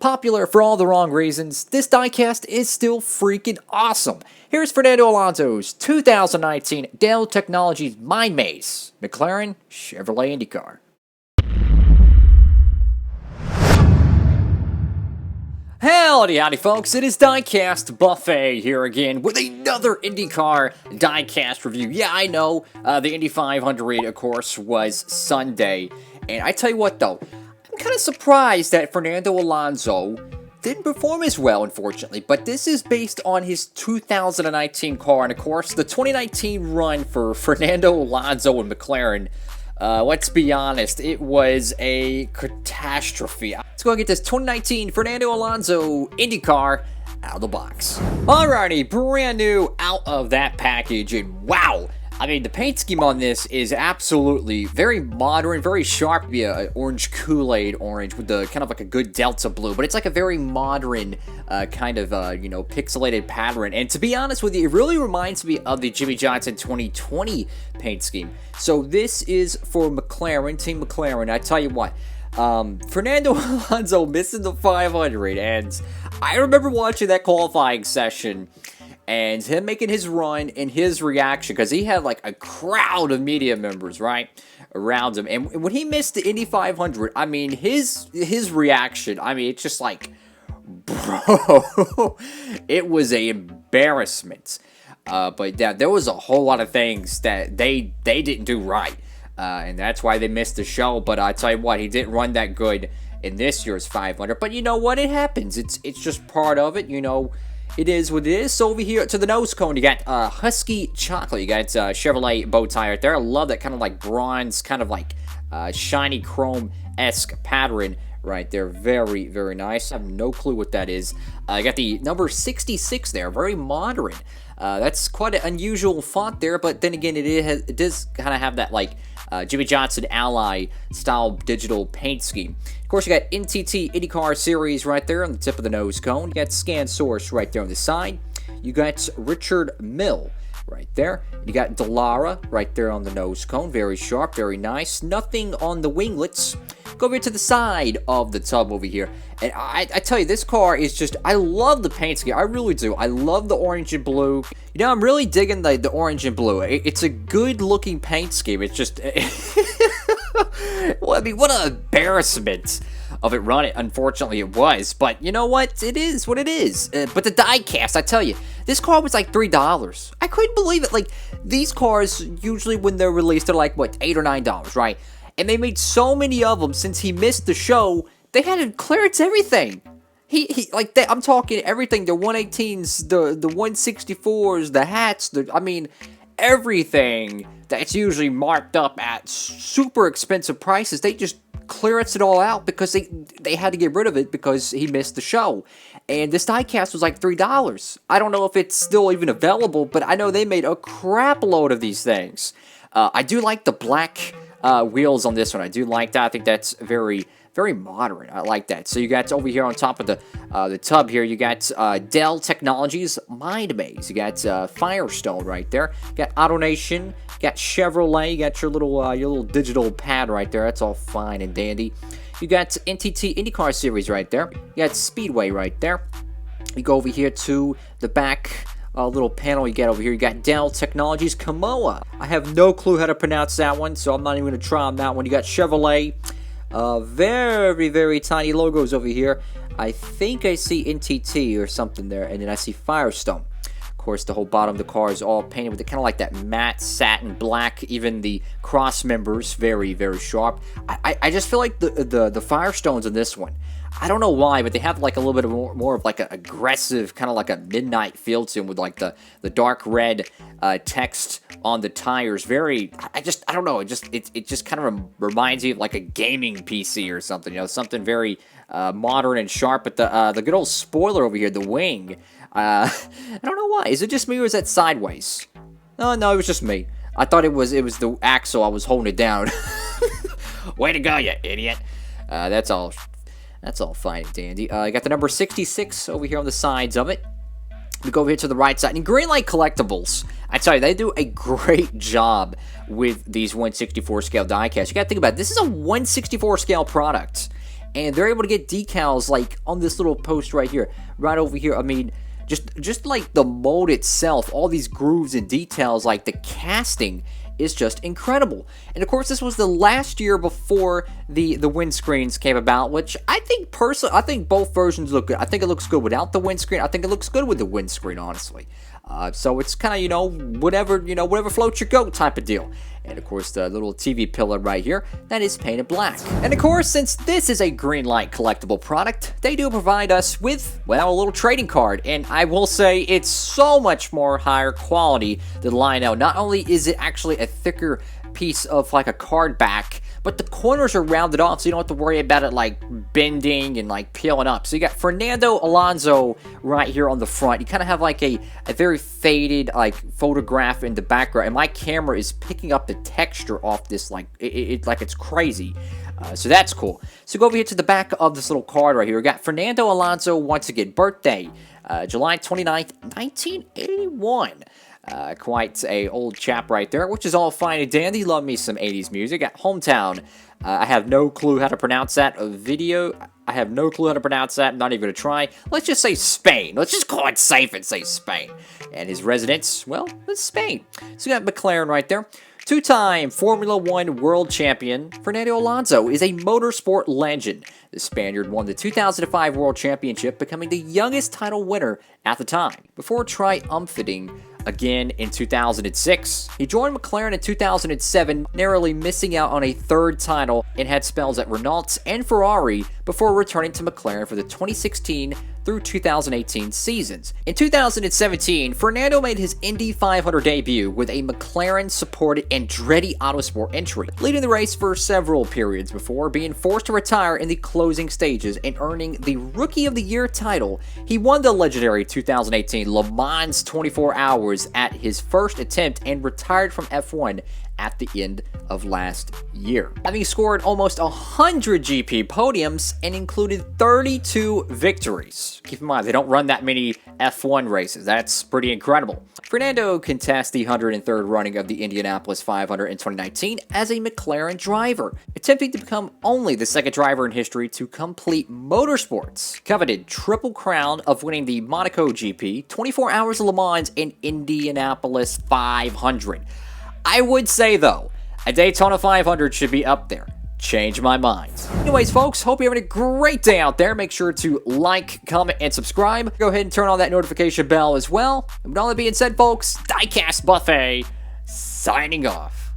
Popular for all the wrong reasons, this diecast is still freaking awesome. Here's Fernando Alonso's 2019 DELL Technologies Mind Maze, McLaren Chevrolet IndyCar. Howdy folks, it is Diecastbuffet here again with another IndyCar diecast review. Yeah, I know, the Indy 500, of course, was Sunday, and I tell you what though, I'm kind of surprised that Fernando Alonso didn't perform as well, unfortunately, but this is based on his 2019 car, and of course, the 2019 run for Fernando Alonso and McLaren, let's be honest, it was a catastrophe. Let's go and get this 2019 Fernando Alonso IndyCar out of the box. Alrighty, brand new out of that package, and wow! I mean, the paint scheme on this is absolutely very modern, very sharp. Yeah, orange Kool-Aid orange with the kind of like a good Delta blue, but it's like a very modern kind of, pixelated pattern. And to be honest with you, it really reminds me of the Jimmie Johnson 2020 paint scheme. So this is for McLaren, Team McLaren. I tell you what, Fernando Alonso missing the 500, and I remember watching that qualifying session and him making his run and his reaction, because he had like a crowd of media members, right, around him. And when he missed the Indy 500, I mean, his reaction, I mean, it's just like, bro, it was an embarrassment. But yeah, there was a whole lot of things that they didn't do right. And that's why they missed the show. But I tell you what, he didn't run that good in this year's 500. But you know what? It happens. It's just part of it, you know. It is what it is. So over here to the nose cone, you got Husky Chocolate. You got Chevrolet bow tie right there. I love that kind of like bronze, kind of like shiny chrome-esque pattern right there. Very, very nice. I have no clue what that is. I got the number 66 there. Very modern. That's quite an unusual font there, but then again, it does kind of have that like Jimmie Johnson Ally style digital paint scheme. Of course, you got NTT IndyCar Series right there on the tip of the nose cone. You got Scan Source right there on the side. You got Richard Mill right there. You got Dallara right there on the nose cone. Very sharp, very nice. Nothing on the winglets. Go over to the side of the tub over here. And I tell you, this car is just, I love the paint scheme. I really do. I love the orange and blue. You know, I'm really digging the orange and blue. It's a good looking paint scheme. It's just, well, I mean, what an embarrassment of it running. Unfortunately, it was. But you know what? It is what it is. But the diecast, I tell you, this car was like $3. I couldn't believe it. Like, these cars, usually when they're released, they're like, what, $8 or $9, right? And they made so many of them since he missed the show, they had to clearance everything. He like that. I'm talking everything. The 118s, the 164s, the hats. I mean, everything that's usually marked up at super expensive prices. They just clearance it all out because they had to get rid of it because he missed the show. And this diecast was like $3. I don't know if it's still even available, but I know they made a crap load of these things. I do like the black wheels on this one. I do like that. I think that's very, very modern. I like that. So you got over here on top of the tub here, you got DELL Technologies Mind Maze. You got Firestone right there. You got AutoNation. You got Chevrolet. You got your little digital pad right there. That's all fine and dandy. You got NTT IndyCar Series right there. You got Speedway right there. You go over here to the back little panel you get over here. You got DELL Technologies Kamoa. I have no clue how to pronounce that one, so I'm not even going to try on that one. You got Chevrolet. Very, very tiny logos over here. I think I see NTT or something there, and then I see Firestone. Of course, the whole bottom of the car is all painted with kind of like that matte satin black. Even the cross members, very, very sharp. I just feel like the Firestones in this one, I don't know why, but they have like a little bit of more of like an aggressive, kind of like a midnight feel to them with like the dark red text on the tires. Very, I don't know. It just kind of reminds you of like a gaming PC or something. You know, something very modern and sharp. But the good old spoiler over here, the wing. I don't know why. Is it just me or is that sideways? No, it was just me. I thought it was the axle. I was holding it down. Way to go, you idiot. That's all fine and dandy. You got the number 66 over here on the sides of it. We go over here to the right side. And Greenlight Collectibles, I tell you, they do a great job with these 1/64 scale diecasts. You got to think about it. This is a 1/64 scale product. and they're able to get decals like on this little post right here, right over here. I mean, just like the mold itself, all these grooves and details, like the casting is just incredible. And of course, this was the last year before the windscreens came about, which I think personally, I think both versions look good. I think it looks good without the windscreen. I think it looks good with the windscreen, honestly. So it's kind of, you know, whatever floats your goat type of deal. And of course, the little TV pillar right here, that is painted black. And of course, since this is a Greenlight collectible product, they do provide us with, well, a little trading card. And I will say it's so much more higher quality than Lionel. Not only is it actually a thicker piece of like a card back, but the corners are rounded off, so you don't have to worry about it like bending and like peeling up. So you got Fernando Alonso right here on the front. You kind of have like a very faded like photograph in the background, and my camera is picking up the texture off this like like it's crazy. So that's cool. So go over here to the back of this little card right here. We got Fernando Alonso once again, birthday, July 29th, 1981. Quite a old chap right there, which is all fine and dandy. Love me some 80s music. At hometown, I have no clue how to pronounce that. I have no clue how to pronounce that. I'm not even going to try. Let's just say Spain. Let's just call it safe and say Spain. And his residence, well, it's Spain. So you got McLaren right there. Two-time Formula One world champion, Fernando Alonso is a motorsport legend. The Spaniard won the 2005 World Championship, becoming the youngest title winner at the time, before triumphing again in 2006. He joined McLaren in 2007, narrowly missing out on a third title, and had spells at Renault and Ferrari before returning to McLaren for the 2016 through 2018 seasons. In 2017, Fernando made his Indy 500 debut with a McLaren-supported Andretti Autosport entry, leading the race for several periods before being forced to retire in the closing stages and earning the Rookie of the Year title. He won the legendary 2018 Le Mans 24 Hours at his first attempt and retired from F1 at the end of last year, having scored almost 100 GP podiums and included 32 victories. Keep in mind, they don't run that many F1 races. That's pretty incredible. Fernando contests the 103rd running of the Indianapolis 500 in 2019 as a McLaren driver, attempting to become only the second driver in history to complete motorsports. Coveted triple crown of winning the Monaco GP, 24 Hours of Le Mans, and Indianapolis 500. I would say, though, a Daytona 500 should be up there. Change my mind. Anyways, folks, hope you're having a great day out there. Make sure to like, comment, and subscribe. Go ahead and turn on that notification bell as well. And with all that being said, folks, Diecastbuffet signing off.